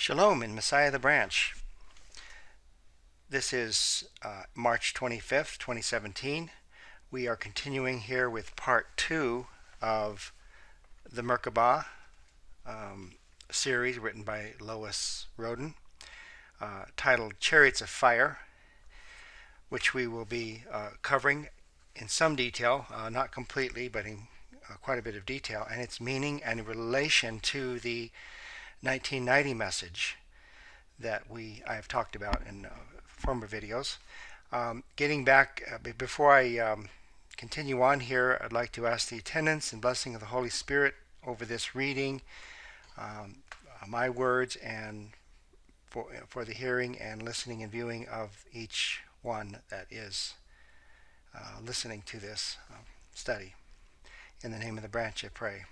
Shalom in Messiah the Branch. This is March 25th, 2017. We are continuing here with part 2 of the Merkabah series written by Lois Roden, titled Chariots of Fire, which we will be covering in some detail, not completely, but in quite a bit of detail, and its meaning and relation to the 1990 message that I have talked about in former videos. Getting back, before I continue on here, I'd like to ask the attendance and blessing of the Holy Spirit over this reading, my words, and for the hearing and listening and viewing of each one that is listening to this study. In the name of the branch I pray.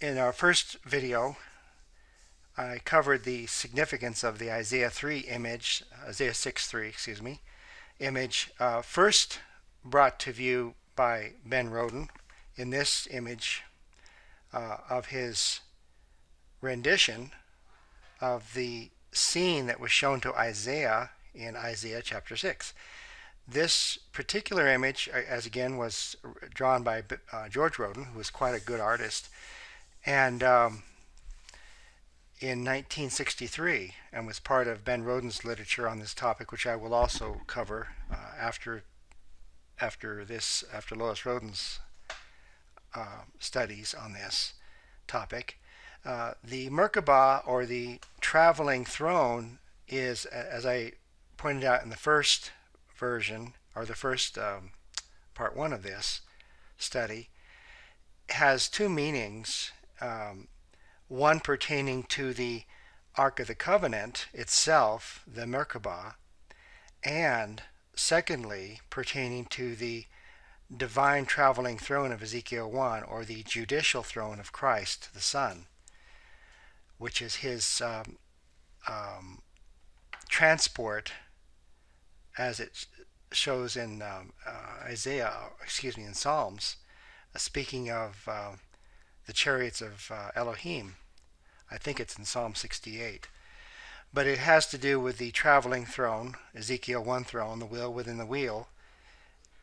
In our first video, I covered the significance of the Isaiah 6:3, image, first brought to view by Ben Roden in this image of his rendition of the scene that was shown to Isaiah in Isaiah chapter 6. This particular image, as again, was drawn by George Roden, who was quite a good artist, and in 1963, and was part of Ben Roden's literature on this topic, which I will also cover after Lois Roden's studies on this topic. The Merkabah, or the traveling throne, is, as I pointed out in the first version, or the first part 1 of this study, has two meanings. One pertaining to the Ark of the Covenant itself, the Merkabah, and secondly pertaining to the divine traveling throne of Ezekiel 1, or the judicial throne of Christ the Son, which is his transport, as it shows in in Psalms, speaking of the chariots of Elohim. I think it's in Psalm 68. But it has to do with the traveling throne, Ezekiel 1 throne, the wheel within the wheel,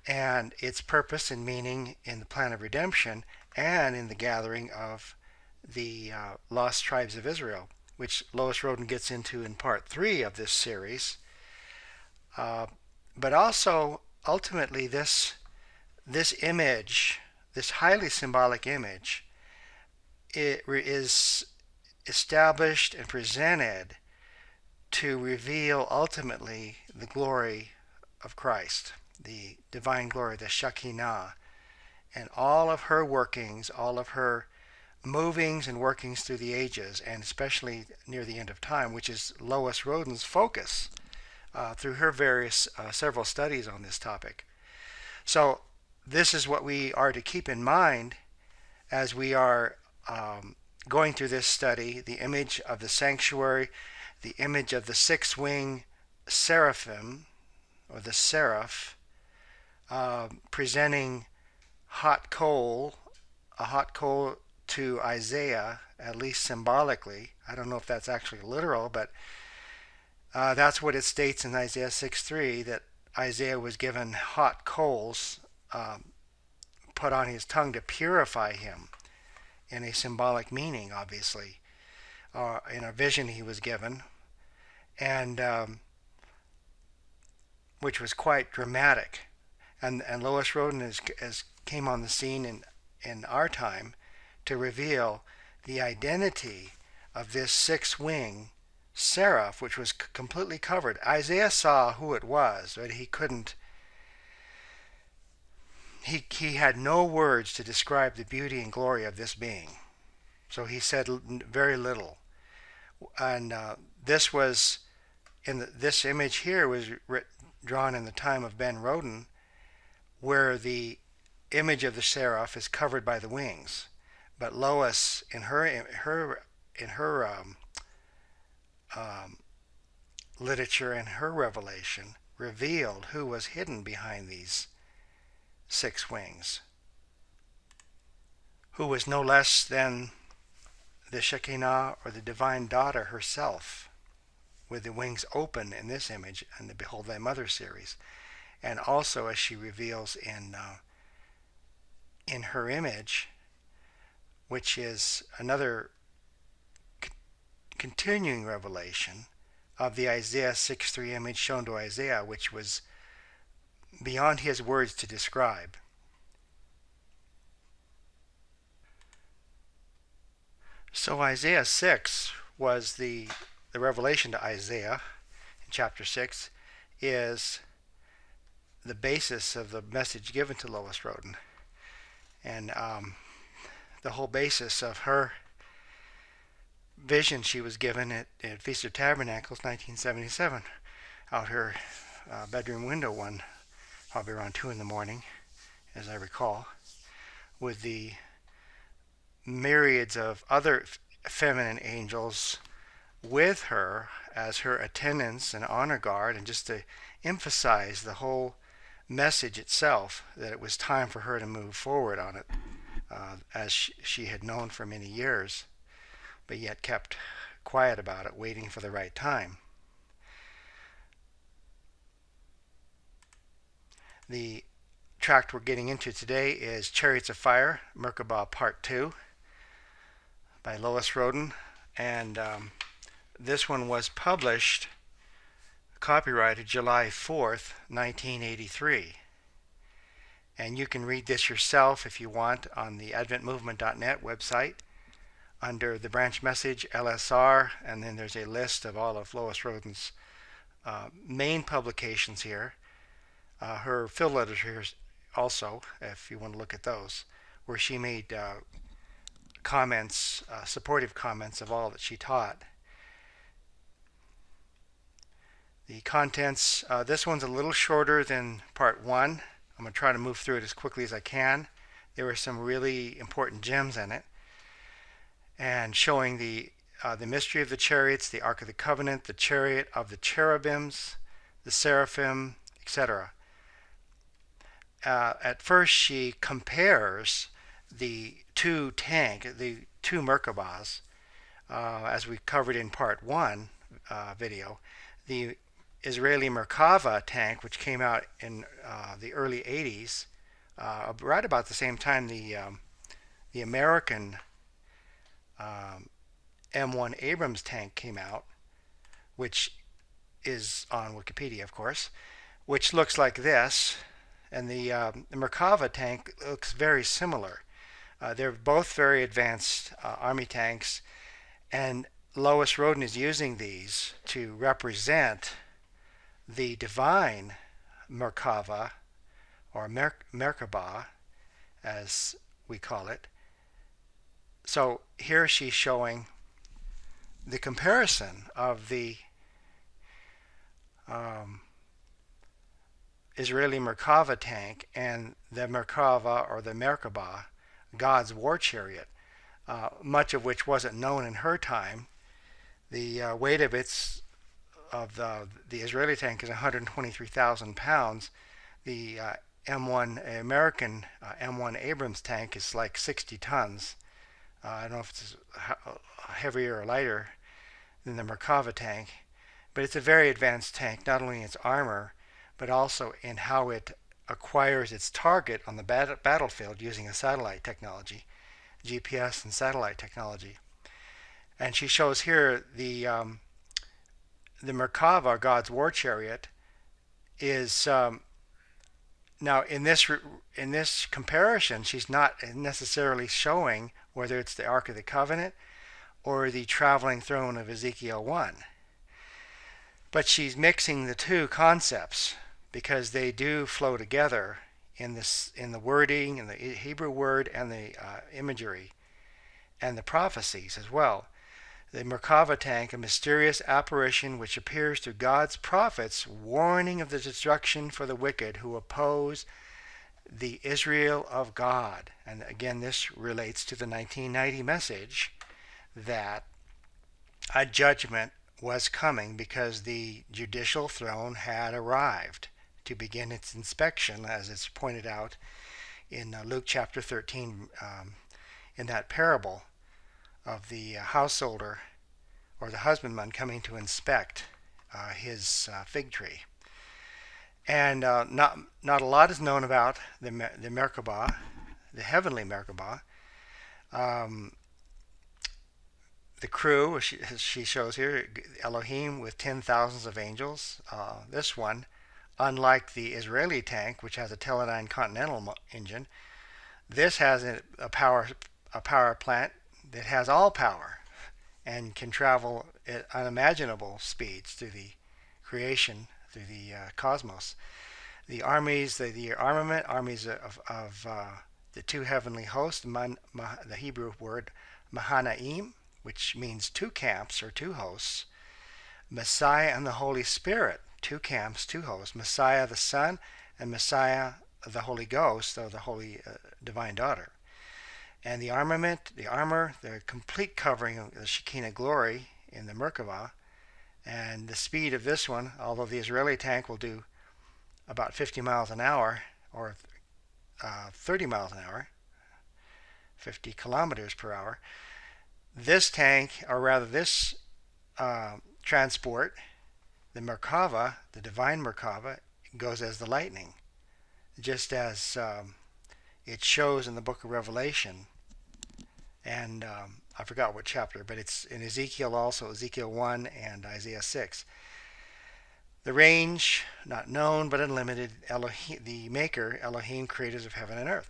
and its purpose and meaning in the plan of redemption and in the gathering of the lost tribes of Israel, which Lois Roden gets into in part 3 of this series. But also, ultimately, this image, this highly symbolic image, it is established and presented to reveal ultimately the glory of Christ, the divine glory, the Shekinah, and all of her workings, all of her movings and workings through the ages, and especially near the end of time, which is Lois Roden's focus through her various several studies on this topic. So this is what we are to keep in mind as we are going through this study: the image of the sanctuary, the image of the six-wing seraphim, or the seraph, presenting a hot coal to Isaiah, at least symbolically. I don't know if that's actually literal, but that's what it states in Isaiah 6:3, that Isaiah was given hot coals put on his tongue to purify him, in a symbolic meaning, obviously, in a vision he was given, and which was quite dramatic. And Lois Roden has came on the scene in our time to reveal the identity of this six-wing seraph, which was completely covered. Isaiah saw who it was, but he couldn't. He had no words to describe the beauty and glory of this being, so he said very little. And this image here was drawn in the time of Ben Roden, where the image of the seraph is covered by the wings. But Lois, in her literature and her revelation, revealed who was hidden behind these six wings, who was no less than the Shekinah or the divine daughter herself with the wings open in this image in the Behold Thy Mother series, and also as she reveals in her image, which is another continuing revelation of the Isaiah 6:3 image shown to Isaiah, which was beyond his words to describe. So Isaiah 6 was the revelation to Isaiah in chapter 6 is the basis of the message given to Lois Roden. And the whole basis of her vision she was given at Feast of Tabernacles 1977 out her bedroom window one, probably around 2 in the morning, as I recall, with the myriads of other feminine angels with her as her attendants and honor guard, and just to emphasize the whole message itself, that it was time for her to move forward on it, as she had known for many years, but yet kept quiet about it, waiting for the right time. The tract we're getting into today is Chariots of Fire, Merkabah Part 2 by Lois Roden, and this one was published, copyrighted July 4th, 1983. And you can read this yourself if you want on the adventmovement.net website under the branch message LSR, and then there's a list of all of Lois Roden's main publications here. Her field letters here also, if you want to look at those, where she made comments, supportive comments of all that she taught. The contents, this one's a little shorter than part 1. I'm going to try to move through it as quickly as I can. There were some really important gems in it, and showing the mystery of the chariots, the Ark of the Covenant, the chariot of the cherubims, the seraphim, etc. At first she compares the two Merkabahs, as we covered in part 1 video. The Israeli Merkava tank, which came out in the early 80s, right about the same time the American M1 Abrams tank came out, which is on Wikipedia, of course, which looks like this, and the Merkava tank looks very similar. They're both very advanced army tanks, and Lois Roden is using these to represent the divine Merkava, or Merkabah, as we call it. So here she's showing the comparison of the Israeli Merkava tank and the Merkava, or the Merkabah, God's war chariot, much of which wasn't known in her time. The weight of the Israeli tank is 123,000 pounds. The M1 American M1 Abrams tank is like 60 tons. I don't know if it's heavier or lighter than the Merkava tank, but it's a very advanced tank, not only in its armor, but also in how it acquires its target on the battlefield using a satellite technology, GPS and satellite technology. And she shows here the Merkava, God's war chariot, is now in this comparison, she's not necessarily showing whether it's the Ark of the Covenant or the traveling throne of Ezekiel 1, but she's mixing the two concepts because they do flow together in the wording, in the Hebrew word, and the imagery, and the prophecies as well. The Merkava tank, a mysterious apparition which appears to God's prophets, warning of the destruction for the wicked who oppose the Israel of God. And again, this relates to the 1990 message that a judgment was coming because the judicial throne had arrived to begin its inspection, as it's pointed out in Luke chapter 13 in that parable the householder or the husbandman coming to inspect his fig tree. And not a lot is known about the Merkabah, the heavenly Merkabah. The crew, as she shows here, Elohim with 10,000s of angels. This one, unlike the Israeli tank, which has a Teledyne Continental engine, this has a power plant that has all power and can travel at unimaginable speeds through the creation, through the cosmos. The armies, the armies of the two heavenly hosts, the Hebrew word Mahanaim, which means two camps or two hosts, Messiah and the Holy Spirit, two camps, two hosts, Messiah the Son and Messiah the Holy Ghost, or the Holy Divine Daughter. And the armament, the armor, the complete covering of the Shekinah glory in the Merkabah, and the speed of this one, although the Israeli tank will do about 50 miles an hour or 30 miles an hour, 50 kilometers per hour, this tank, or rather this transport, the Merkabah, the divine Merkabah, goes as the lightning, just as it shows in the book of Revelation. And I forgot what chapter, but it's in Ezekiel also, Ezekiel 1 and Isaiah 6. The range, not known but unlimited, Elohim, the maker, Elohim, creators of heaven and earth.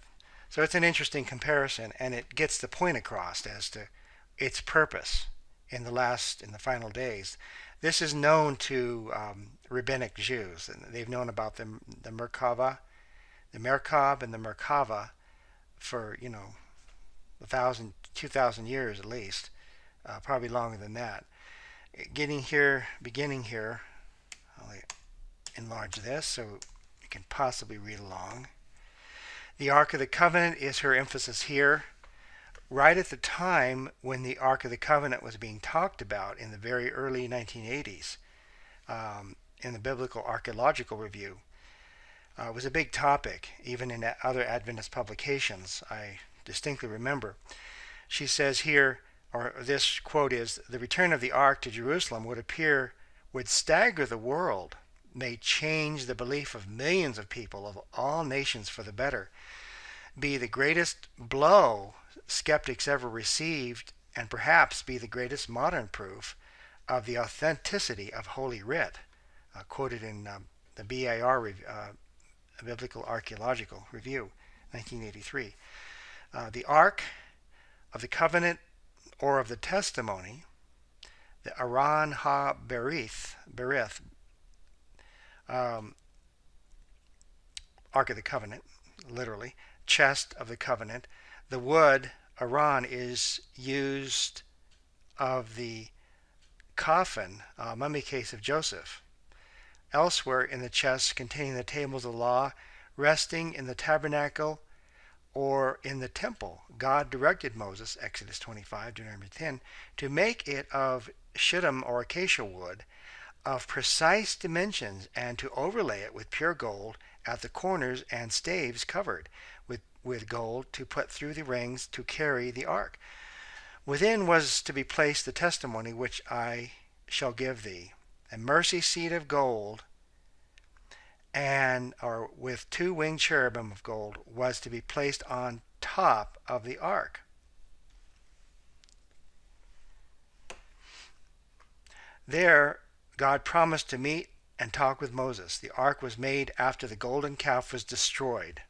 So it's an interesting comparison, and it gets the point across as to its purpose in the final days. This is known to rabbinic Jews, and they've known about the Merkabah, the Merkab and the Merkabah for 2,000 years at least, probably longer than that. Beginning here, I'll enlarge this so you can possibly read along. The Ark of the Covenant is her emphasis here. Right at the time when the Ark of the Covenant was being talked about in the very early 1980s, in the Biblical Archaeological Review, it was a big topic, even in other Adventist publications, I distinctly remember. She says here, or this quote is, "The return of the Ark to Jerusalem would stagger the world, may change the belief of millions of people of all nations for the better, be the greatest blow skeptics ever received, and perhaps be the greatest modern proof of the authenticity of Holy Writ," quoted in the BAR, Biblical Archaeological Review, 1983. The Ark of the Covenant or of the Testimony, the Aran ha-Berith, Ark of the Covenant, literally, chest of the covenant. The wood, Aran, is used of the coffin, mummy case of Joseph. Elsewhere in the chest containing the tables of the law, resting in the tabernacle or in the temple, God directed Moses, Exodus 25, Deuteronomy 10, to make it of shittim or acacia wood of precise dimensions and to overlay it with pure gold at the corners and staves covered with gold to put through the rings to carry the ark. Within was to be placed the testimony which I shall give thee, a mercy seat of gold, or with two winged cherubim of gold, was to be placed on top of the ark. There God promised to meet and talk with Moses. The ark was made after the golden calf was destroyed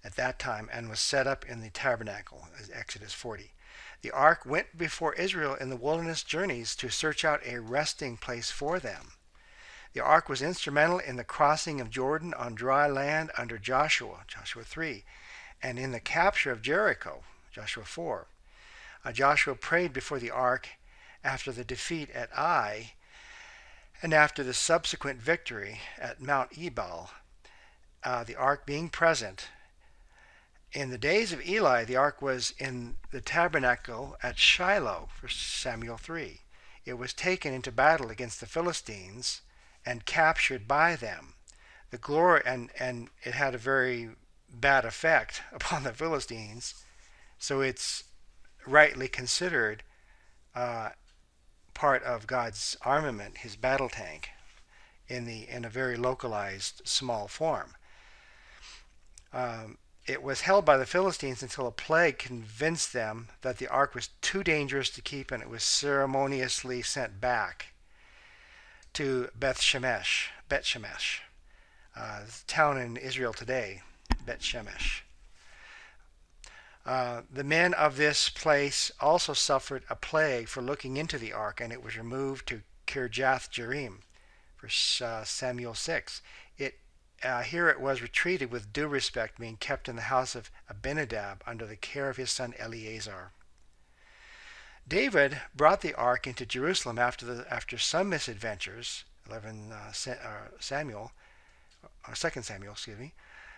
at that time and was set up in the tabernacle, as Exodus 40. The ark went before Israel in the wilderness journeys to search out a resting place for them. The ark was instrumental in the crossing of Jordan on dry land under Joshua, Joshua 3, and in the capture of Jericho, Joshua 4. Joshua prayed before the ark after the defeat at Ai and after the subsequent victory at Mount Ebal, the ark being present. In the days of Eli, the ark was in the tabernacle at Shiloh, 1 Samuel 3. It was taken into battle against the Philistines and captured by them. The glory, and it had a very bad effect upon the Philistines, so its rightly considered part of God's armament, his battle tank, in a very localized small form. It was held by the Philistines until a plague convinced them that the ark was too dangerous to keep, and it was ceremoniously sent back to Beth Shemesh, the town in Israel today, Beth Shemesh. The men of this place also suffered a plague for looking into the ark, and it was removed to Kirjath Jearim, 1 Samuel 6. Here it was retreated with due respect, being kept in the house of Abinadab under the care of his son Eleazar. David brought the ark into Jerusalem after some misadventures, 2 Samuel,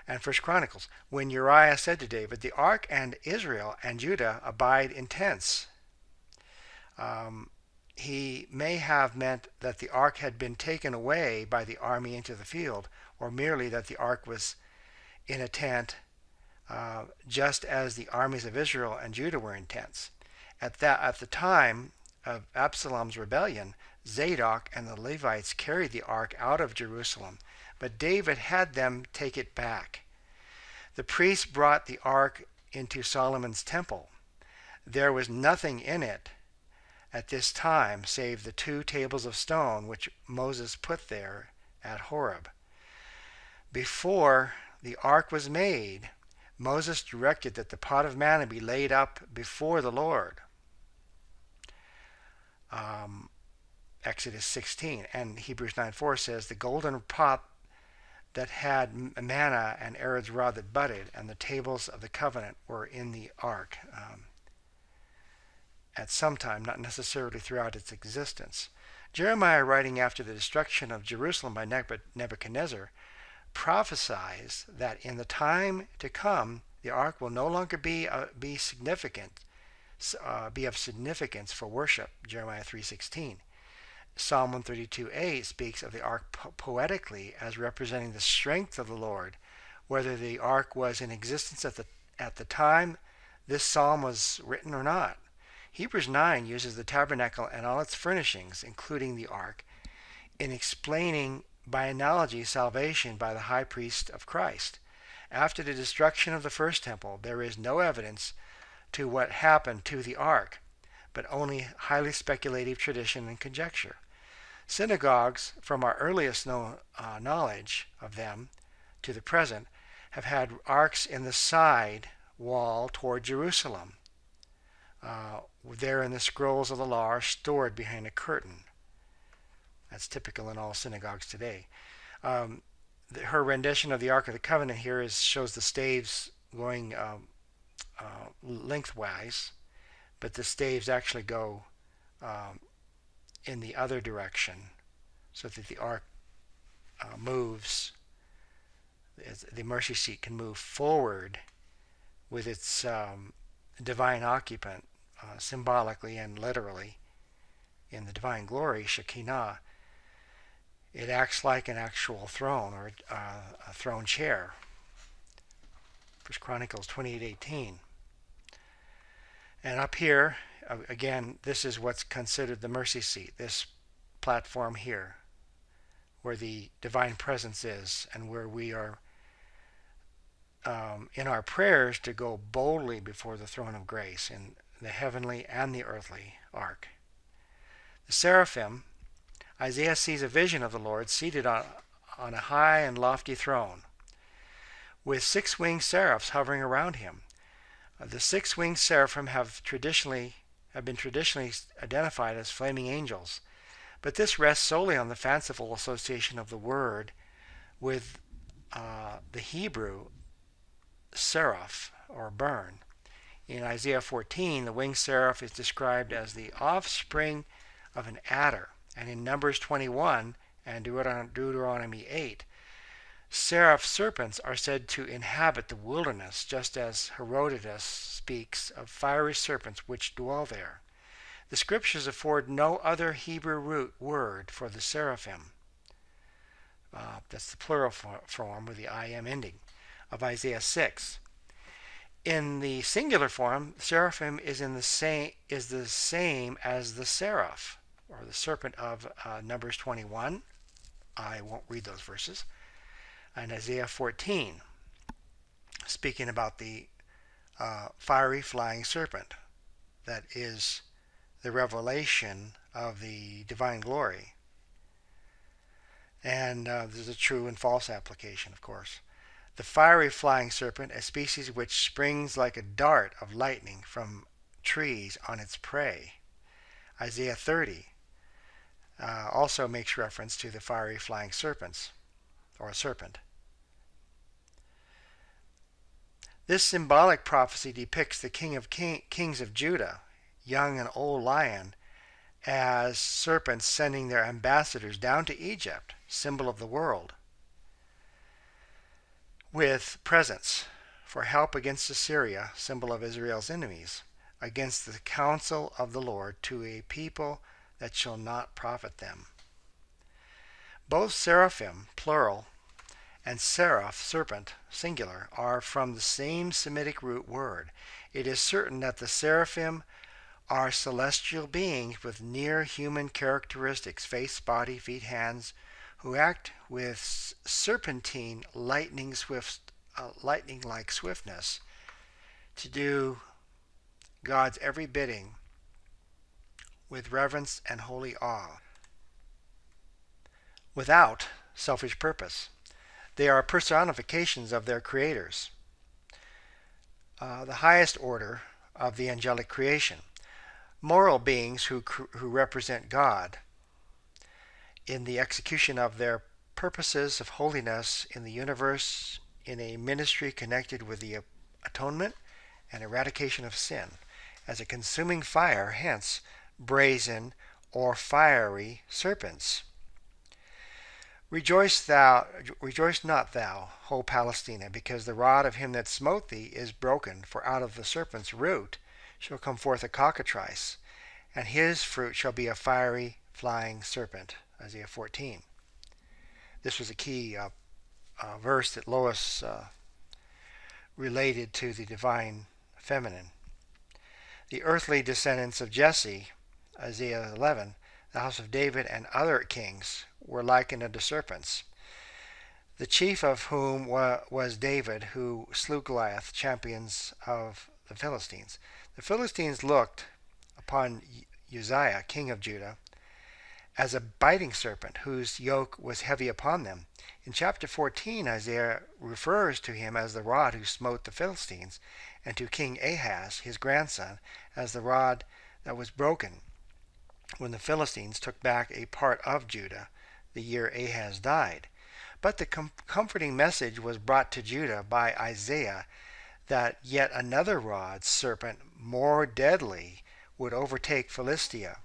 and 1 Chronicles, when Uriah said to David, "The ark and Israel and Judah abide in tents." He may have meant that the ark had been taken away by the army into the field, or merely that the ark was in a tent, just as the armies of Israel and Judah were in tents. At the time of Absalom's rebellion, Zadok and the Levites carried the ark out of Jerusalem, but David had them take it back. The priests brought the ark into Solomon's temple. There was nothing in it at this time save the 2 tables of stone which Moses put there at Horeb. Before the ark was made, Moses directed that the pot of manna be laid up before the Lord. Exodus 16, and Hebrews 9:4 says, "The golden pot that had manna and Aaron's rod that budded, and the tables of the covenant were in the ark." At some time, not necessarily throughout its existence. Jeremiah, writing after the destruction of Jerusalem by Nebuchadnezzar, prophesies that in the time to come, the ark will no longer be of significance for worship. Jeremiah 3:16. Psalm 132a speaks of the ark poetically as representing the strength of the Lord. Whether the ark was in existence at the time this psalm was written or not. Hebrews 9 uses the tabernacle and all its furnishings, including the ark, in explaining by analogy salvation by the high priest of Christ. After the destruction of the first temple, there is no evidence to what happened to the ark, but only highly speculative tradition and conjecture. Synagogues, from our earliest knowledge of them to the present, have had arks in the side wall toward Jerusalem. There in the scrolls of the law are stored behind a curtain. That's typical in all synagogues today. Her rendition of the Ark of the Covenant here shows the staves going lengthwise, but the staves actually go in the other direction, so that the ark moves. The mercy seat can move forward with its divine occupant, symbolically and literally, in the divine glory, Shekinah. It acts like an actual throne, or a throne chair. 1 Chronicles 28:18. And up here, again, this is what's considered the mercy seat, this platform here, where the divine presence is, and where we are in our prayers to go boldly before the throne of grace in the heavenly and the earthly ark. The seraphim, Isaiah sees a vision of the Lord seated on a high and lofty throne, with 6 winged seraphs hovering around him. The 6 winged seraphim have been traditionally identified as flaming angels, but this rests solely on the fanciful association of the word with the Hebrew seraph, or burn. In Isaiah 14, the winged seraph is described as the offspring of an adder, and in Numbers 21 and Deuteronomy 8, seraph serpents are said to inhabit the wilderness, just as Herodotus speaks of fiery serpents which dwell there. The scriptures afford no other Hebrew root word for the seraphim. That's the plural form with the I am ending of Isaiah 6. In the singular form, seraphim is the same as the seraph, or the serpent of Numbers 21. I won't read those verses. And Isaiah 14, speaking about the fiery flying serpent, that is the revelation of the divine glory. And there's a true and false application, of course. The fiery flying serpent, a species which springs like a dart of lightning from trees on its prey. Isaiah 30 also makes reference to the fiery flying serpents, or a serpent. This symbolic prophecy depicts the kings of Judah, young and old lion, as serpents sending their ambassadors down to Egypt, symbol of the world, with presents for help against Assyria, symbol of Israel's enemies, against the counsel of the Lord to a people that shall not profit them. Both seraphim, plural, and seraph, serpent, singular, are from the same Semitic root word. It is certain that the seraphim are celestial beings with near human characteristics, face, body, feet, hands, who act with serpentine lightning-like swiftness to do God's every bidding with reverence and holy awe, without selfish purpose. They are personifications of their creators, the highest order of the angelic creation, moral beings who represent God in the execution of their purposes of holiness in the universe, in a ministry connected with the atonement and eradication of sin, as a consuming fire, hence brazen or fiery serpents. Rejoice not thou, whole Palestina, because the rod of him that smote thee is broken, for out of the serpent's root shall come forth a cockatrice, and his fruit shall be a fiery flying serpent. Isaiah 14. This was a key verse that Lois related to the divine feminine. The earthly descendants of Jesse, Isaiah 11, the house of David and other kings were likened unto serpents, the chief of whom was David, who slew Goliath, champions of the Philistines. The Philistines looked upon Uzziah, king of Judah, as a biting serpent whose yoke was heavy upon them. In chapter 14, Isaiah refers to him as the rod who smote the Philistines, and to King Ahaz, his grandson, as the rod that was broken when the Philistines took back a part of Judah the year Ahaz died. But the comforting message was brought to Judah by Isaiah that yet another rod, serpent, more deadly, would overtake Philistia.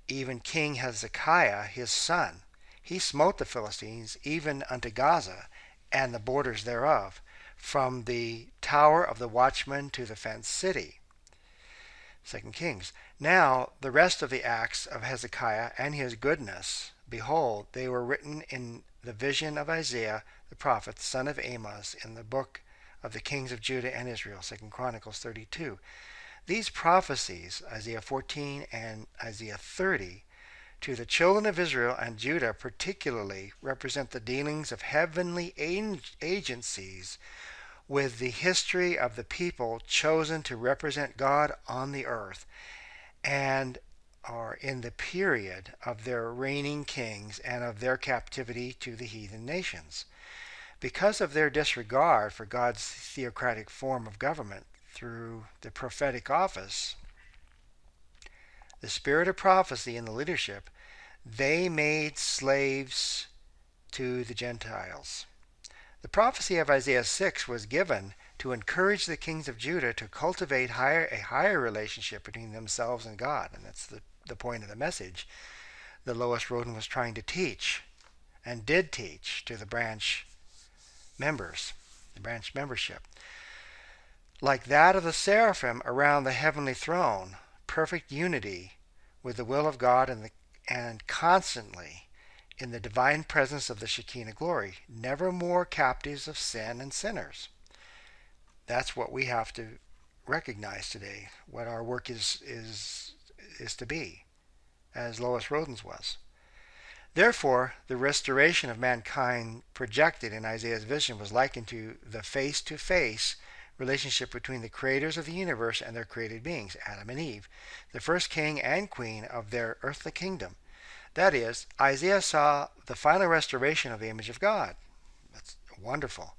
Even King Hezekiah, his son, he smote the Philistines even unto Gaza and the borders thereof, from the tower of the watchman to the fenced city. 2 Kings. Now the rest of the acts of Hezekiah and his goodness, behold, they were written in the vision of Isaiah the prophet, son of Amos, in the book of the kings of Judah and Israel, 2 Chronicles 32. These prophecies, Isaiah 14 and Isaiah 30, to the children of Israel and Judah particularly, represent the dealings of heavenly agencies with the history of the people chosen to represent God on the earth, and are in the period of their reigning kings and of their captivity to the heathen nations. Because of their disregard for God's theocratic form of government through the prophetic office, the spirit of prophecy in the leadership, they made slaves to the Gentiles. The prophecy of Isaiah 6 was given to encourage the kings of Judah to cultivate a higher relationship between themselves and God. And that's the point of the message that Lois Roden was trying to teach, and did teach, to the branch members, the branch membership. Like that of the seraphim around the heavenly throne, perfect unity with the will of God and constantly in the divine presence of the Shekinah glory, never more captives of sin and sinners. That's what we have to recognize today, what our work is to be, as Lois Roden's was. Therefore, the restoration of mankind projected in Isaiah's vision was likened to the face-to-face relationship between the creators of the universe and their created beings, Adam and Eve, the first king and queen of their earthly kingdom. That is, Isaiah saw the final restoration of the image of God. That's wonderful.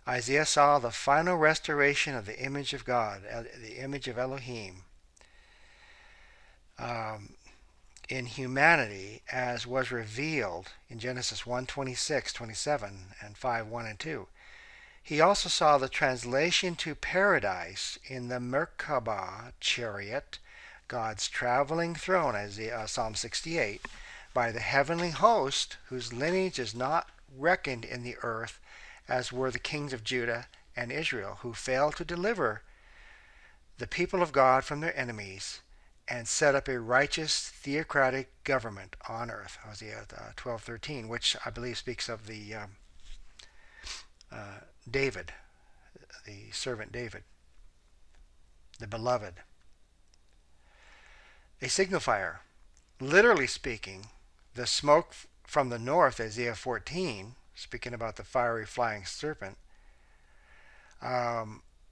Isaiah saw the final restoration of the image of God, the image of Elohim, in humanity, as was revealed in Genesis 1:26, 27, and 5:1 and 2. He also saw the translation to paradise in the Merkabah chariot, God's traveling throne, Psalm 68, by the heavenly host, whose lineage is not reckoned in the earth, as were the kings of Judah and Israel, who failed to deliver the people of God from their enemies and set up a righteous theocratic government on earth. Hosea 12:13, which I believe speaks of the David, the servant David, the beloved. A signifier. Literally speaking, the smoke from the north, Isaiah 14, speaking about the fiery flying serpent,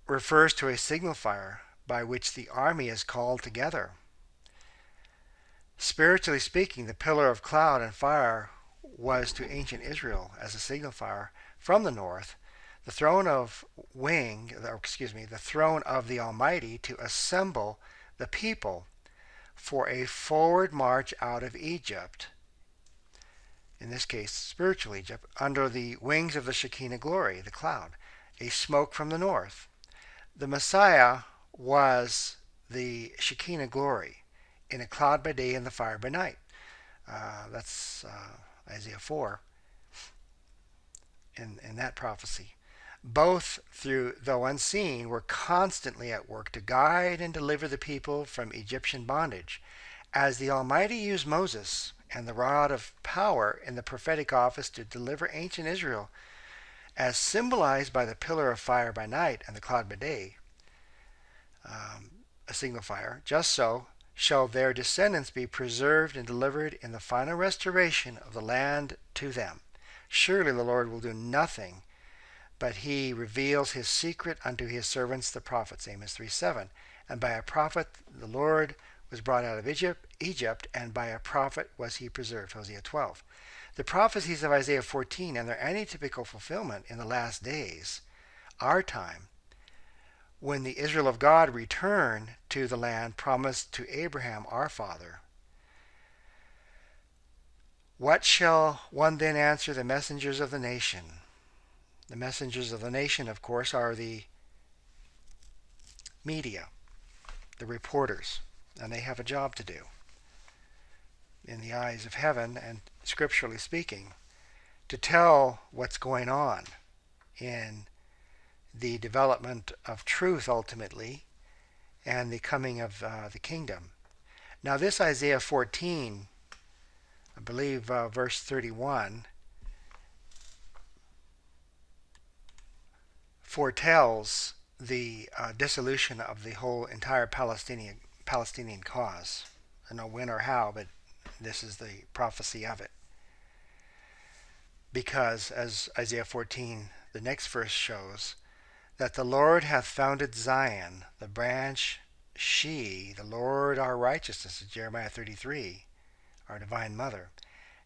refers to a signifier by which the army is called together. Spiritually speaking, the pillar of cloud and fire was to ancient Israel as a signifier from the north, the throne of the throne of the Almighty to assemble the people for a forward march out of Egypt, in this case spiritual Egypt, under the wings of the Shekinah glory, the cloud, a smoke from the north. The Messiah was the Shekinah glory in a cloud by day and the fire by night. That's Isaiah 4 in that prophecy. Both, though unseen, were constantly at work to guide and deliver the people from Egyptian bondage, as the Almighty used Moses and the rod of power in the prophetic office to deliver ancient Israel, as symbolized by the pillar of fire by night and the cloud by day, a signifier. Just so shall their descendants be preserved and delivered in the final restoration of the land to them. Surely the Lord will do nothing, but he reveals his secret unto his servants the prophets, Amos 3:7. And by a prophet the Lord was brought out of Egypt, and by a prophet was he preserved, Hosea 12. The prophecies of Isaiah 14 and their antitypical fulfillment in the last days, our time, when the Israel of God return to the land promised to Abraham our father. What shall one then answer the messengers of the nation? The messengers of the nation, of course, are the media, the reporters, and they have a job to do in the eyes of heaven and scripturally speaking, to tell what's going on in the development of truth ultimately and the coming of the kingdom. Now this Isaiah 14, I believe verse 31, foretells the dissolution of the whole entire Palestinian cause. I don't know when or how, but this is the prophecy of it. Because, as Isaiah 14, the next verse shows, that the Lord hath founded Zion, the branch, she, the Lord our righteousness, Jeremiah 33, our divine mother,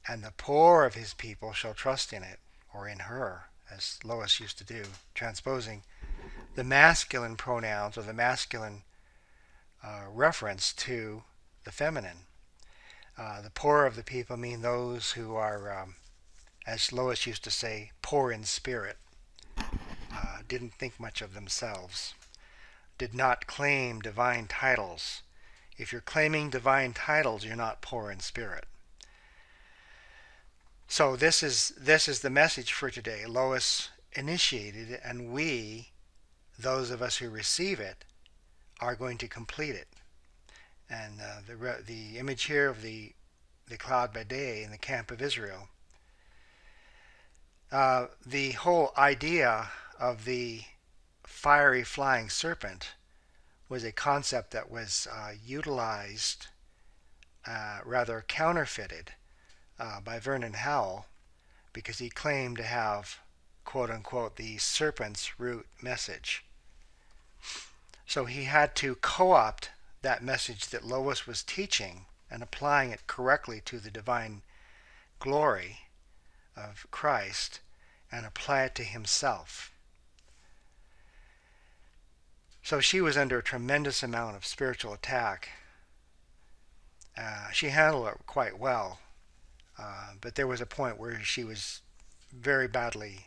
and the poor of his people shall trust in it, or in her, as Lois used to do, transposing the masculine pronouns or the masculine reference to the feminine. The poor of the people mean those who are, as Lois used to say, poor in spirit, didn't think much of themselves, did not claim divine titles. If you're claiming divine titles, you're not poor in spirit. So this is the message for today. Lois initiated it, and we, those of us who receive it, are going to complete it. And the image here of the cloud by day in the camp of Israel, the whole idea of the fiery flying serpent was a concept that was utilized, rather counterfeited, by Vernon Howell, because he claimed to have, quote unquote, the serpent's root message. So he had to co-opt that message that Lois was teaching and applying it correctly to the divine glory of Christ and apply it to himself. So she was under a tremendous amount of spiritual attack. She handled it quite well, but there was a point where she was very badly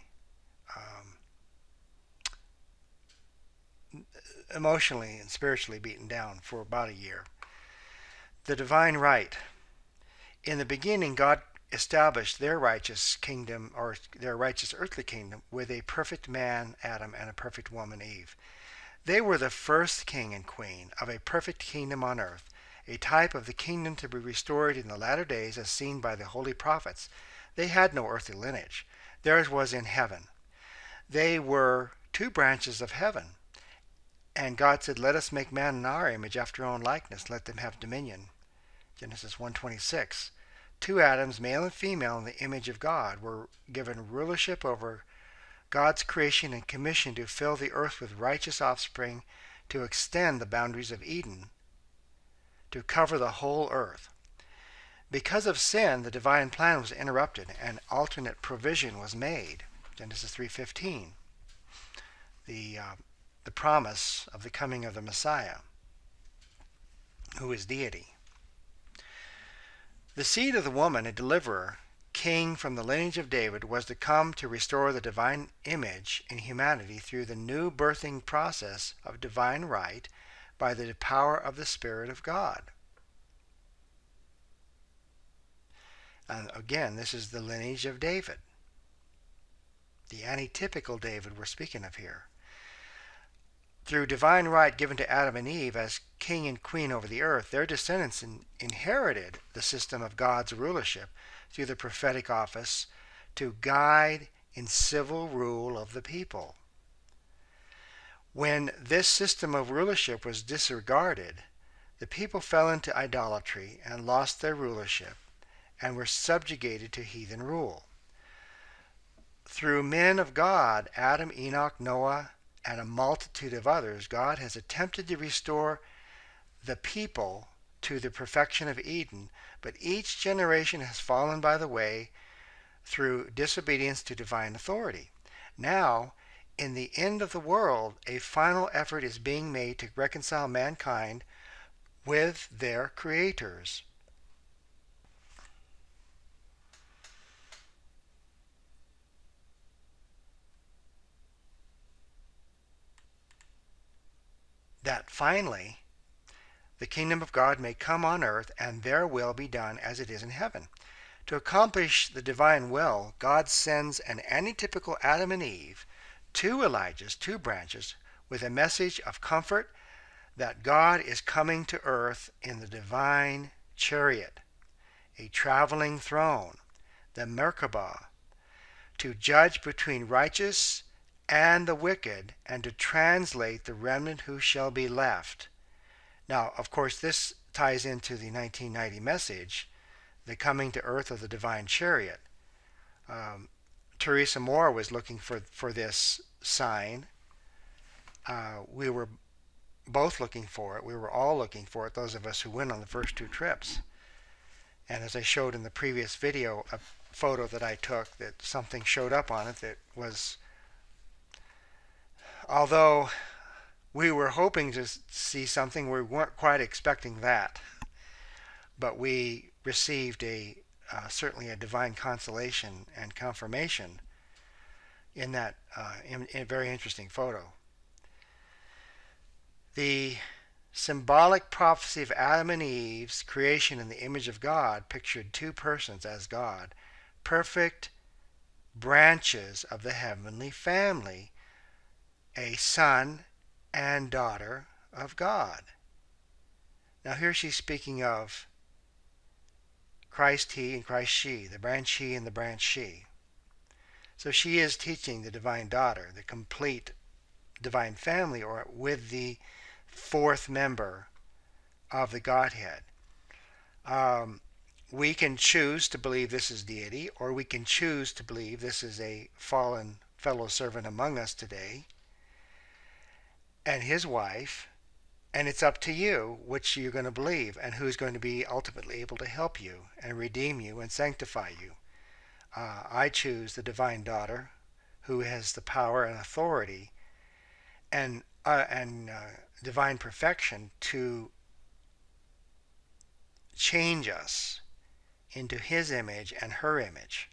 emotionally and spiritually beaten down for about a year. The divine right. In the beginning, God established their righteous kingdom, or their righteous earthly kingdom, with a perfect man, Adam, and a perfect woman, Eve. They were the first king and queen of a perfect kingdom on earth, a type of the kingdom to be restored in the latter days as seen by the holy prophets. They had no earthly lineage. Theirs was in heaven. They were two branches of heaven. And God said, "Let us make man in our image, after our own likeness. Let them have dominion." Genesis 1:26. Two Adams, male and female, in the image of God, were given rulership over God's creation and commissioned to fill the earth with righteous offspring, to extend the boundaries of Eden, to cover the whole earth. Because of sin, the divine plan was interrupted and alternate provision was made. Genesis 3:15. The promise of the coming of the Messiah, who is deity. The seed of the woman, a deliverer, king from the lineage of David, was to come to restore the divine image in humanity through the new birthing process of divine right by the power of the Spirit of God. And again, this is the lineage of David, the antitypical David we're speaking of here. Through divine right given to Adam and Eve as king and queen over the earth, their descendants inherited the system of God's rulership through the prophetic office to guide in civil rule of the people. When this system of rulership was disregarded, the people fell into idolatry and lost their rulership and were subjugated to heathen rule. Through men of God, Adam, Enoch, Noah, and a multitude of others, God has attempted to restore the people to the perfection of Eden, but each generation has fallen by the way through disobedience to divine authority. Now, in the end of the world, a final effort is being made to reconcile mankind with their creators. That finally the kingdom of God may come on earth and their will be done as it is in heaven. To accomplish the divine will, God sends an antitypical Adam and Eve, two Elijahs, two branches, with a message of comfort that God is coming to earth in the divine chariot, a traveling throne, the Merkabah, to judge between righteous and the wicked, and to translate the remnant who shall be left. Now, of course, this ties into the 1990 message, the coming to earth of the divine chariot. Teresa Moore was looking for this sign. We were both looking for it. We were all looking for it, those of us who went on the first two trips. And as I showed in the previous video, a photo that I took, that something showed up on it that was, although we were hoping to see something, we weren't quite expecting that. But we received certainly a divine consolation and confirmation in that in a very interesting photo. The symbolic prophecy of Adam and Eve's creation in the image of God pictured two persons as God, perfect branches of the heavenly family, a son and daughter of God. Now here she's speaking of Christ he and Christ she, the branch he and the branch she. So she is teaching the divine daughter, the complete divine family, or with the fourth member of the Godhead. We can choose to believe this is deity, or we can choose to believe this is a fallen fellow servant among us today and his wife, and it's up to you which you're going to believe and who's going to be ultimately able to help you and redeem you and sanctify you. I choose the divine daughter, who has the power and authority and divine perfection to change us into his image and her image.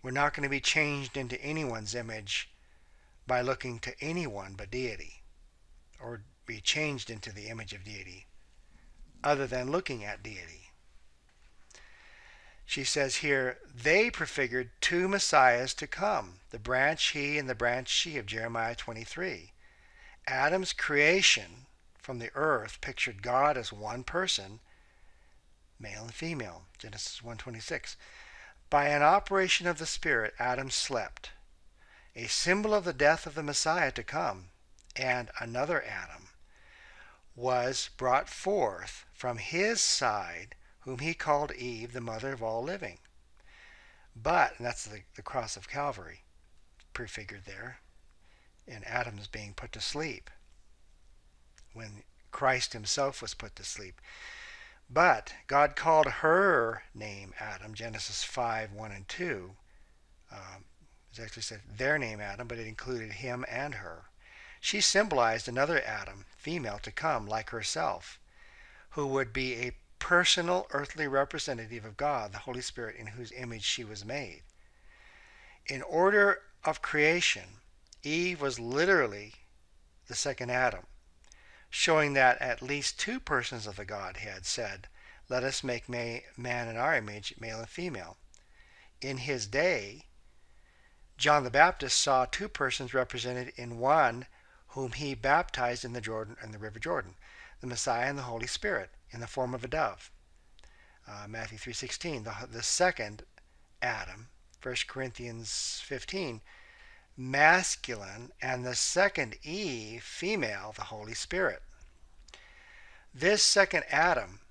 We're not going to be changed into anyone's image by looking to anyone but deity, or be changed into the image of deity other than looking at deity. She says here, they prefigured two messiahs to come, the branch he and the branch she of Jeremiah 23. Adam's creation from the earth pictured God as one person, male and female, Genesis 1:26. By an operation of the Spirit, Adam slept, a symbol of the death of the Messiah to come, and another Adam was brought forth from his side, whom he called Eve, the mother of all living. But, and that's the cross of Calvary, prefigured there, in Adam's being put to sleep, when Christ himself was put to sleep. But God called her name Adam, Genesis 5:1 and 2. It actually said their name Adam, but it included him and her. She symbolized another Adam, female, to come like herself, who would be a personal earthly representative of God, the Holy Spirit, in whose image she was made. In order of creation, Eve was literally the second Adam, showing that at least two persons of the Godhead said, "Let us make man in our image, male and female." In his day, John the Baptist saw two persons represented in one, whom he baptized in the river Jordan, the Messiah and the Holy Spirit, in the form of a dove. Matthew 3:16. The second Adam, 1 Corinthians 15, masculine, and the second Eve, female, the Holy Spirit. This second Adam,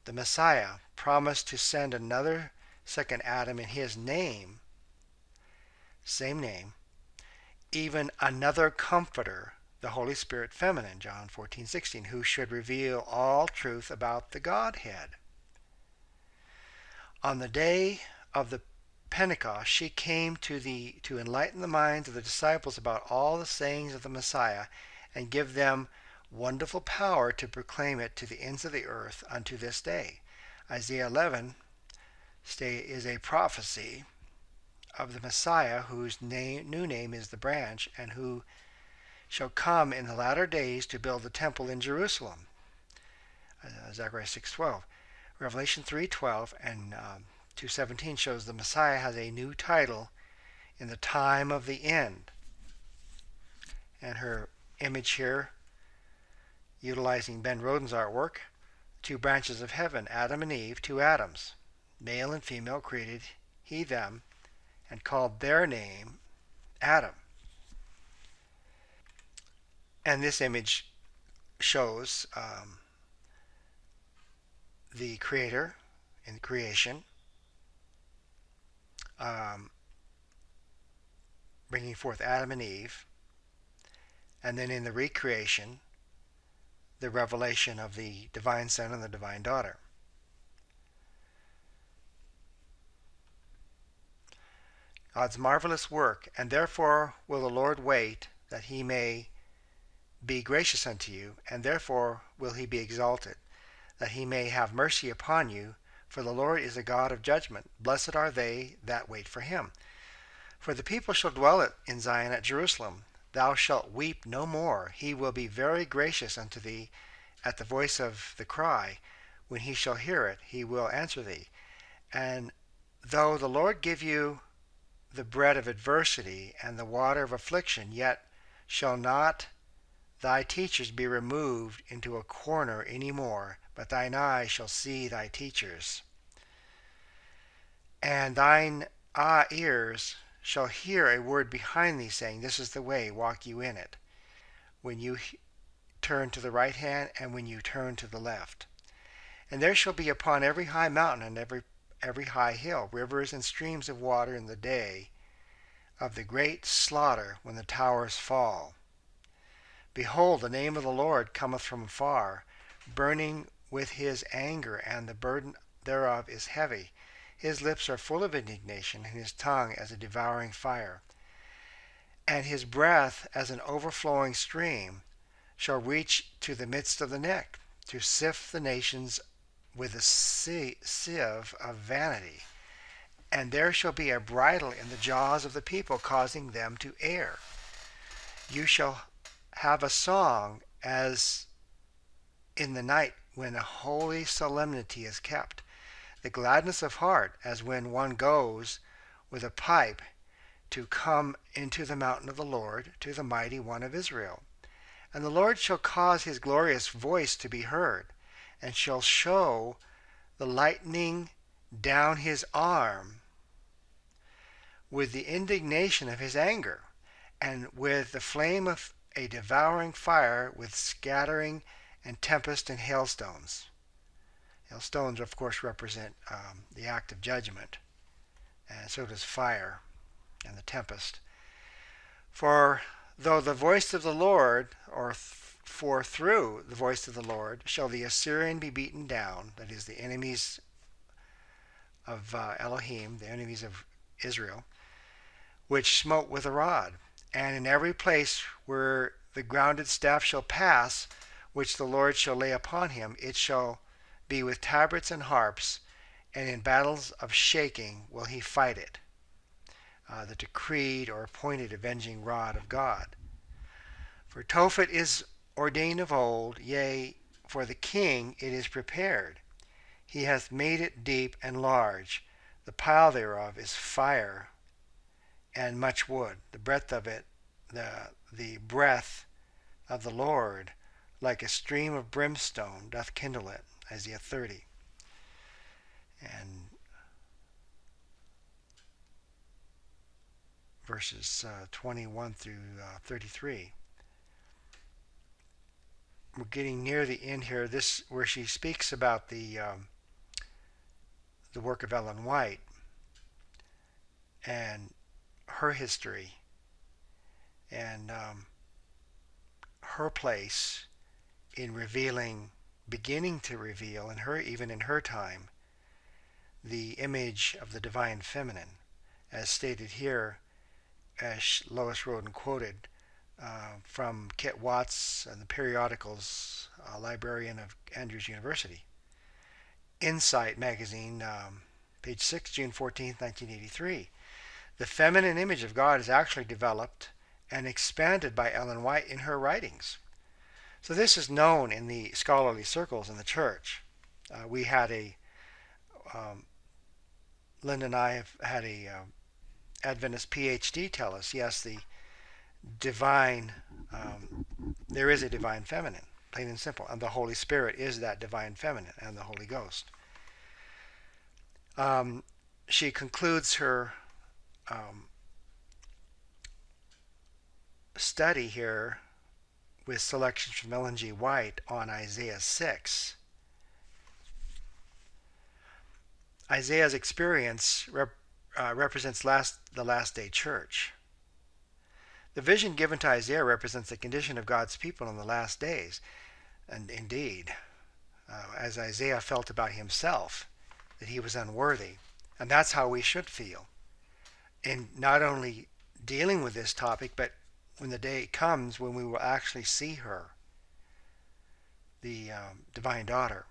the Messiah, promised to send another second Adam in his name, same name, even another comforter, the Holy Spirit feminine, John 14:16, who should reveal all truth about the Godhead. On the day of the Pentecost, she came to enlighten the minds of the disciples about all the sayings of the Messiah and give them wonderful power to proclaim it to the ends of the earth unto this day. Isaiah 11 is a prophecy of the Messiah, whose new name is the branch, and who shall come in the latter days to build the temple in Jerusalem. Zechariah 6:12. Revelation 3:12 and 2:17 shows the Messiah has a new title in the time of the end. And her image here, utilizing Ben Roden's artwork, two branches of heaven, Adam and Eve, two Adams, male and female, created he them, and called their name Adam. And this image shows the Creator in creation, bringing forth Adam and Eve, and then in the recreation, the revelation of the divine Son and the divine daughter. God's marvelous work, and therefore will the Lord wait, that he may be gracious unto you, and therefore will he be exalted, that he may have mercy upon you, for the Lord is a God of judgment. Blessed are they that wait for him. For the people shall dwell in Zion at Jerusalem. Thou shalt weep no more. He will be very gracious unto thee at the voice of the cry. When he shall hear it, he will answer thee. And though the Lord give you the bread of adversity and the water of affliction, yet shall not thy teachers be removed into a corner any more, but thine eyes shall see thy teachers, and thine ears shall hear a word behind thee saying, This is the way, walk you in it, when you turn to the right hand and when you turn to the left. And there shall be upon every high mountain and every high hill rivers and streams of water in the day of the great slaughter, when the towers fall. Behold, the name of the Lord cometh from far, burning with his anger, and the burden thereof is heavy. His lips are full of indignation, and his tongue as a devouring fire. And his breath as an overflowing stream shall reach to the midst of the neck, to sift the nations with a sieve of vanity. And there shall be a bridle in the jaws of the people, causing them to err. You shall have a song as in the night when a holy solemnity is kept, the gladness of heart as when one goes with a pipe to come into the mountain of the Lord, to the mighty one of Israel. And the Lord shall cause his glorious voice to be heard, and shall show the lightning down his arm with the indignation of his anger, and with the flame of a devouring fire, with scattering and tempest and hailstones. Hailstones, of course, represent the act of judgment, and so does fire and the tempest. For though the voice of the Lord, for through the voice of the Lord, shall the Assyrian be beaten down, that is, the enemies of Elohim, the enemies of Israel, which smote with a rod. And in every place where the grounded staff shall pass, which the Lord shall lay upon him, it shall be with tabrets and harps, and in battles of shaking will he fight it. The decreed or appointed avenging rod of God. For Tophet is ordained of old, yea, for the king it is prepared. He hath made it deep and large. The pile thereof is fire and much wood. The breadth of it, the breath of the Lord, like a stream of brimstone, doth kindle it. Isaiah 30. And verses 21 through 33. We're getting near the end here. This where she speaks about the work of Ellen White and her history and her place in beginning to reveal even in her time, the image of the divine feminine, as stated here, as Lois Roden quoted from Kit Watts and the periodicals, librarian of Andrews University. Insight magazine, page 6, June 14, 1983. The feminine image of God is actually developed and expanded by Ellen White in her writings. So this is known in the scholarly circles in the church. We had Linda and I have had a Adventist PhD tell us, yes, the divine, there is a divine feminine, plain and simple, and the Holy Spirit is that divine feminine, and the Holy Ghost. She concludes her study here with selections from Ellen G. White on Isaiah 6. Isaiah's experience represents the last day church. The vision given to Isaiah represents the condition of God's people in the last days. And indeed, as Isaiah felt about himself, that he was unworthy. And that's how we should feel. In not only dealing with this topic, but when the day comes when we will actually see her, the divine daughter.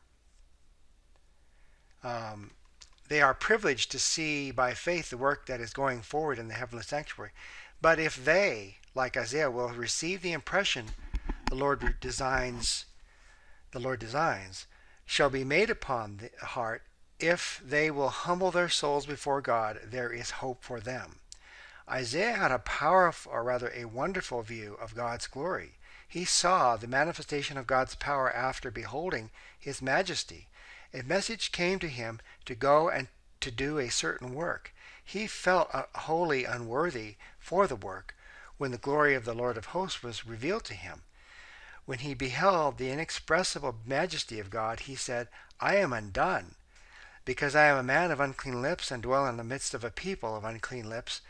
They are privileged to see by faith the work that is going forward in the heavenly sanctuary. But if they, like Isaiah, will receive the impression the Lord designs, shall be made upon the heart, if they will humble their souls before God, there is hope for them. Isaiah had a powerful, or rather a wonderful view of God's glory. He saw the manifestation of God's power after beholding his majesty. A message came to him to go and to do a certain work. He felt wholly unworthy for the work when the glory of the Lord of hosts was revealed to him. When he beheld the inexpressible majesty of God, he said, I am undone, because I am a man of unclean lips and dwell in the midst of a people of unclean lips.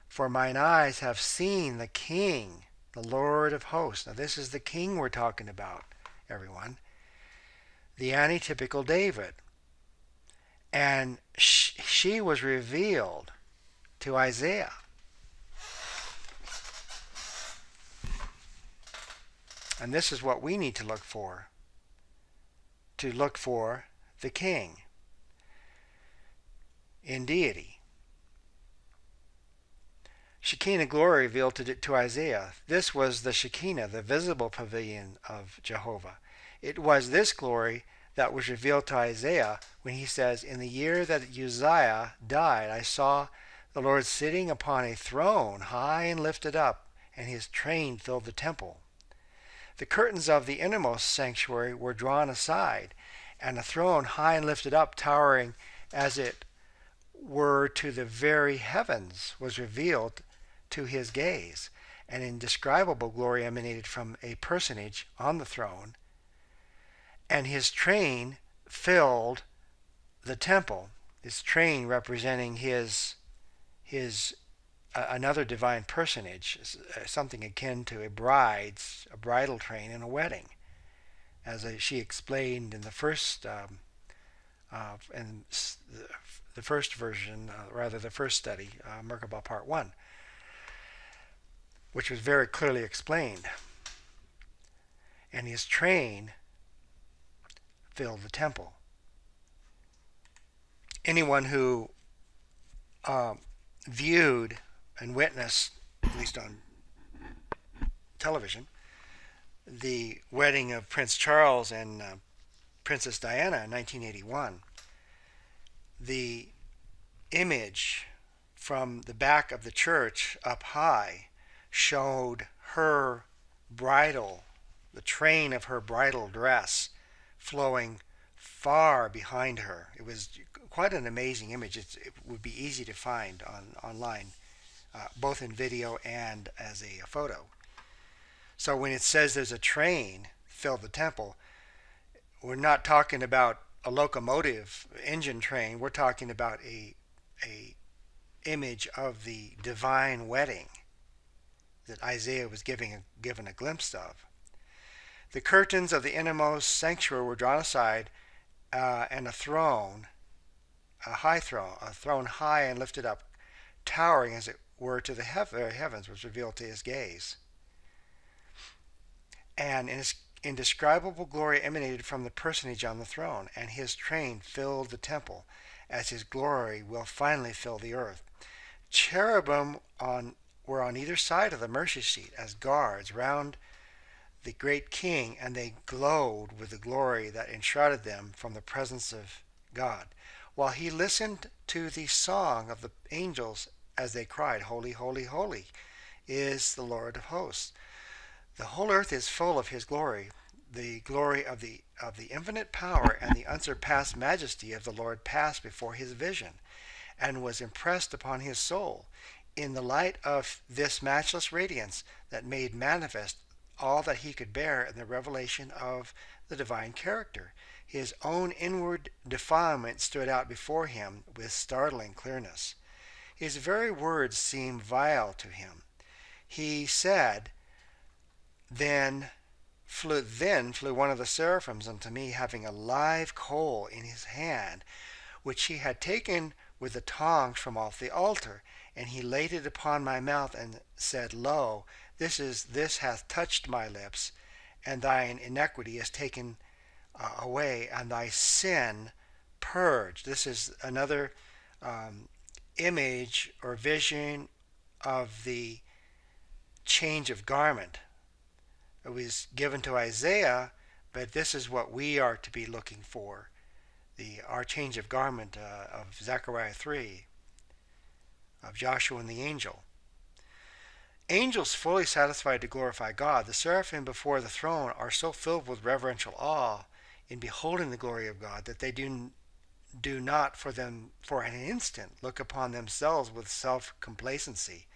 For mine eyes have seen the King, the Lord of hosts. Now this is the King we're talking about, everyone. The antitypical David. And she was revealed to Isaiah. And this is what we need to look for the King in deity. Shekinah glory revealed to Isaiah. This was the Shekinah, the visible pavilion of Jehovah. It was this glory that was revealed to Isaiah when he says, in the year that Uzziah died, I saw the Lord sitting upon a throne high and lifted up, and his train filled the temple. The curtains of the innermost sanctuary were drawn aside, and a throne high and lifted up, towering as it were to the very heavens, was revealed to his gaze. An indescribable glory emanated from a personage on the throne, and his train filled the temple. His train representing his another divine personage, something akin to a bridal train in a wedding, as she explained in the first the first version, the first study, Merkabah Part 1, which was very clearly explained. And his train filled the temple. Anyone who viewed and witnessed, at least on television, the wedding of Prince Charles and Princess Diana in 1981, the image from the back of the church up high showed her bridal, the train of her bridal dress flowing far behind her. It was quite an amazing image. It would be easy to find online, both in video and as a photo. So when it says there's a train filled the temple, we're not talking about a locomotive engine train. We're talking about a image of the divine wedding that Isaiah was given a glimpse of. The curtains of the innermost sanctuary were drawn aside, and a throne high and lifted up, towering as it were to the very heavens, was revealed to his gaze. And indescribable glory emanated from the personage on the throne, and his train filled the temple, as his glory will finally fill the earth. Cherubim were on either side of the mercy seat as guards round the great King, and they glowed with the glory that enshrouded them from the presence of God, while he listened to the song of the angels as they cried, Holy, holy, holy is the Lord of hosts. The whole earth is full of his glory. The glory of the infinite power and the unsurpassed majesty of the Lord passed before his vision and was impressed upon his soul. In the light of this matchless radiance that made manifest all that he could bear in the revelation of the divine character, his own inward defilement stood out before him with startling clearness. His very words seemed vile to him. He said, Then flew one of the seraphims unto me, having a live coal in his hand, which he had taken with the tongs from off the altar, and he laid it upon my mouth, and said, Lo, this hath touched my lips, and thine iniquity is taken away, and thy sin purged. This is another image or vision of the change of garment. It was given to Isaiah, but this is what we are to be looking for. Our change of garment of Zechariah 3, of Joshua and the angel. Angels fully satisfied to glorify God. The seraphim before the throne are so filled with reverential awe in beholding the glory of God that they do do not for an instant look upon themselves with self-complacency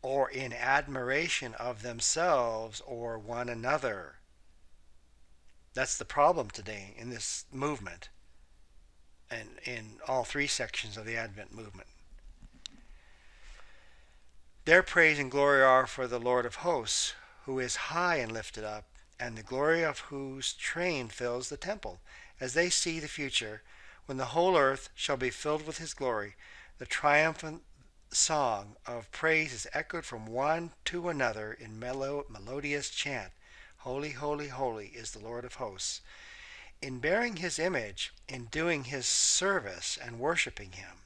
or in admiration of themselves or one another. That's the problem today in this movement and in all three sections of the Advent movement. Their praise and glory are for the Lord of hosts, who is high and lifted up, and the glory of whose train fills the temple. As they see the future, when the whole earth shall be filled with his glory, the triumphant song of praise is echoed from one to another in melodious chant. Holy, holy, holy is the Lord of hosts. In bearing his image, in doing his service and worshiping him,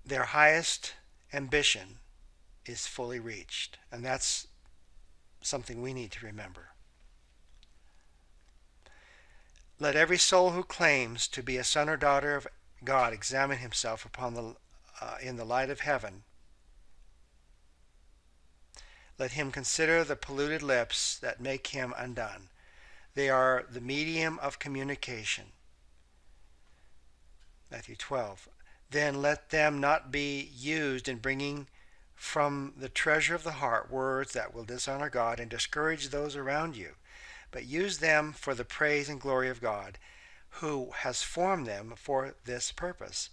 their highest ambition is fully reached. And that's something we need to remember. Let every soul who claims to be a son or daughter of God examine himself in the light of heaven. Let him consider the polluted lips that make him undone. They are the medium of communication. Matthew 12. Then let them not be used in bringing from the treasure of the heart words that will dishonor God and discourage those around you, but use them for the praise and glory of God, who has formed them for this purpose.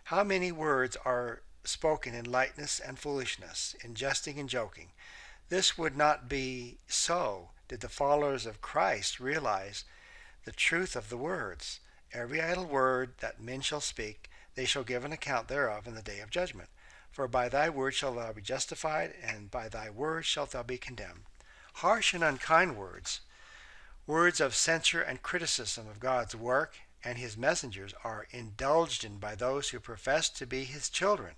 How many words are spoken in lightness and foolishness, in jesting and joking? This would not be so did the followers of Christ realize the truth of the words. Every idle word that men shall speak, they shall give an account thereof in the day of judgment. For by thy word shalt thou be justified, and by thy word shalt thou be condemned. Harsh and unkind words, words of censure and criticism of God's work and his messengers, are indulged in by those who profess to be his children.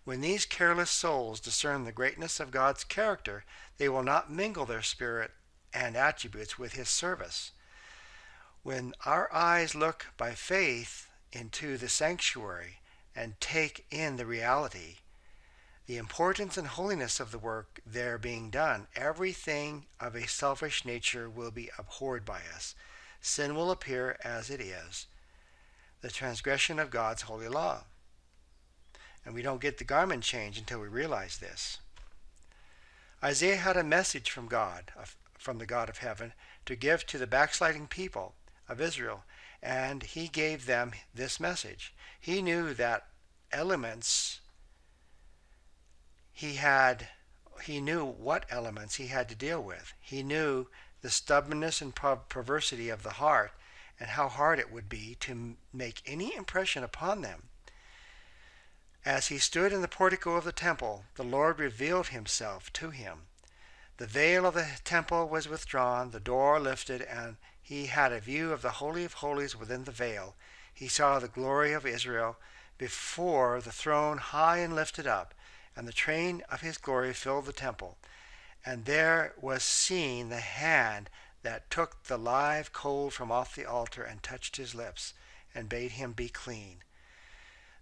When these careless souls discern the greatness of God's character, they will not mingle their spirit and attributes with his service. When our eyes look by faith into the sanctuary and take in the reality, the importance and holiness of the work there being done, everything of a selfish nature will be abhorred by us. Sin will appear as it is, the transgression of God's holy law. And we don't get the garment change until we realize this. Isaiah had a message from God, from the God of heaven, to give to the backsliding people of Israel, and he gave them this message. He knew that elements he knew what elements he had to deal with. He knew the stubbornness and perversity of the heart and how hard it would be to make any impression upon them. As he stood in the portico of the temple, the Lord revealed himself to him. The veil of the temple was withdrawn, the door lifted, and he had a view of the Holy of Holies within the veil. He saw the glory of Israel before the throne, high and lifted up, and the train of his glory filled the temple. And there was seen the hand that took the live coal from off the altar and touched his lips and bade him be clean.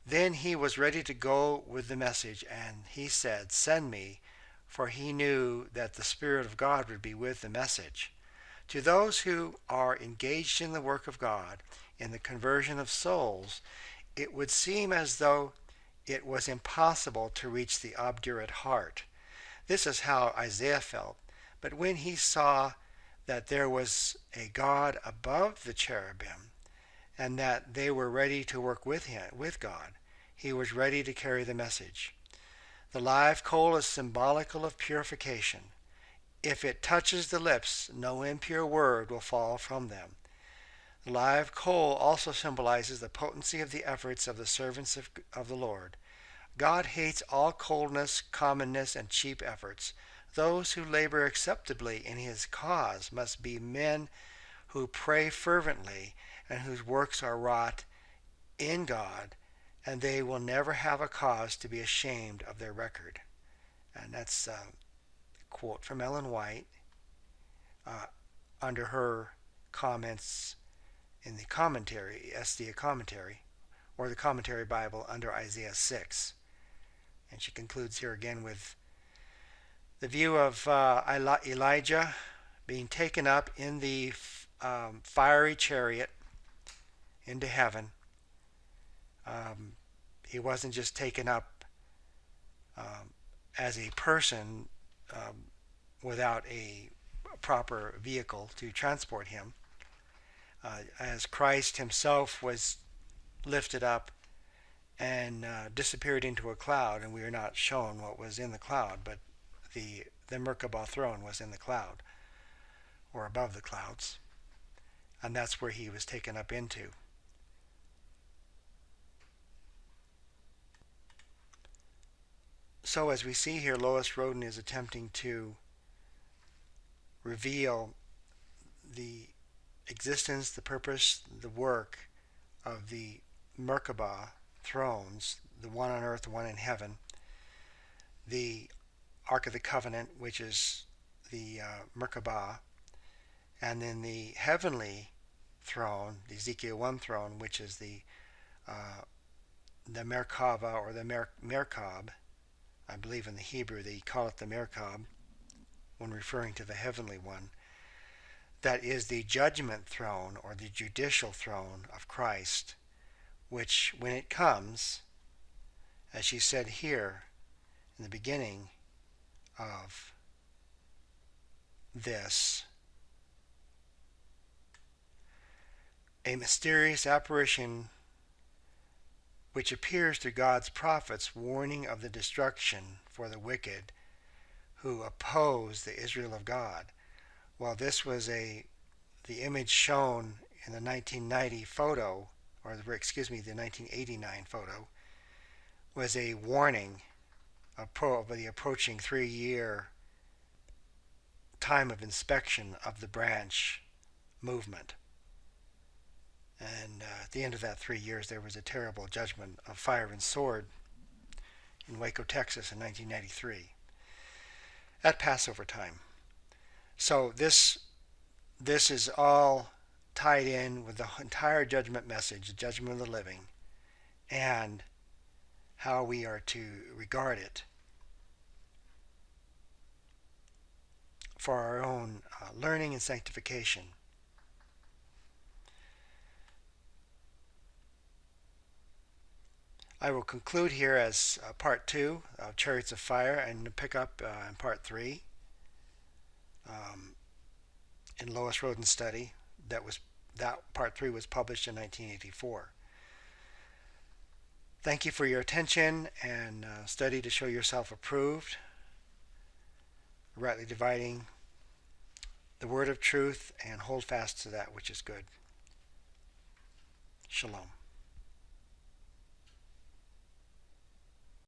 Then he was ready to go with the message, and he said, "Send me," for he knew that the Spirit of God would be with the message. To those who are engaged in the work of God, in the conversion of souls, it would seem as though it was impossible to reach the obdurate heart. This is how Isaiah felt. But when he saw that there was a God above the cherubim, and that they were ready to work with God, he was ready to carry the message. The live coal is symbolical of purification. If it touches the lips, no impure word will fall from them. The live coal also symbolizes the potency of the efforts of the servants of the Lord. God hates all coldness, commonness, and cheap efforts. Those who labor acceptably in his cause must be men who pray fervently and whose works are wrought in God, and they will never have a cause to be ashamed of their record. And that's a quote from Ellen White under her comments in the commentary, SDA commentary, or the commentary Bible under Isaiah 6. And she concludes here again with the view of Elijah being taken up in the fiery chariot into heaven. He wasn't just taken up as a person without a proper vehicle to transport him. As Christ himself was lifted up and disappeared into a cloud, and we are not shown what was in the cloud, but the Merkabah throne was in the cloud, or above the clouds, and that's where he was taken up into. So as we see here, Lois Roden is attempting to reveal the existence, the purpose, the work of the Merkabah thrones, the one on earth, the one in heaven, the Ark of the Covenant, which is the Merkabah, and then the heavenly throne, the Ezekiel 1 throne, which is the Merkabah or the Merkab. I believe in the Hebrew they call it the Merkab when referring to the heavenly one. That is the judgment throne or the judicial throne of Christ, which when it comes, as she said here in the beginning of this, a mysterious apparition which appears to God's prophets, warning of the destruction for the wicked who oppose the Israel of God. Well, this was the image shown in the 1990 photo, or the 1989 photo, was a warning of the approaching 3-year time of inspection of the branch movement. And at the end of that 3 years, there was a terrible judgment of fire and sword in Waco, Texas in 1993 at Passover time. So this is all tied in with the entire judgment message, the judgment of the living, and how we are to regard it for our own learning and sanctification. I will conclude here as part 2 of Chariots of Fire, and pick up in part 3 in Lois Roden's study. That part 3 was published in 1984. Thank you for your attention, and study to show yourself approved, rightly dividing the word of truth, and hold fast to that which is good. Shalom.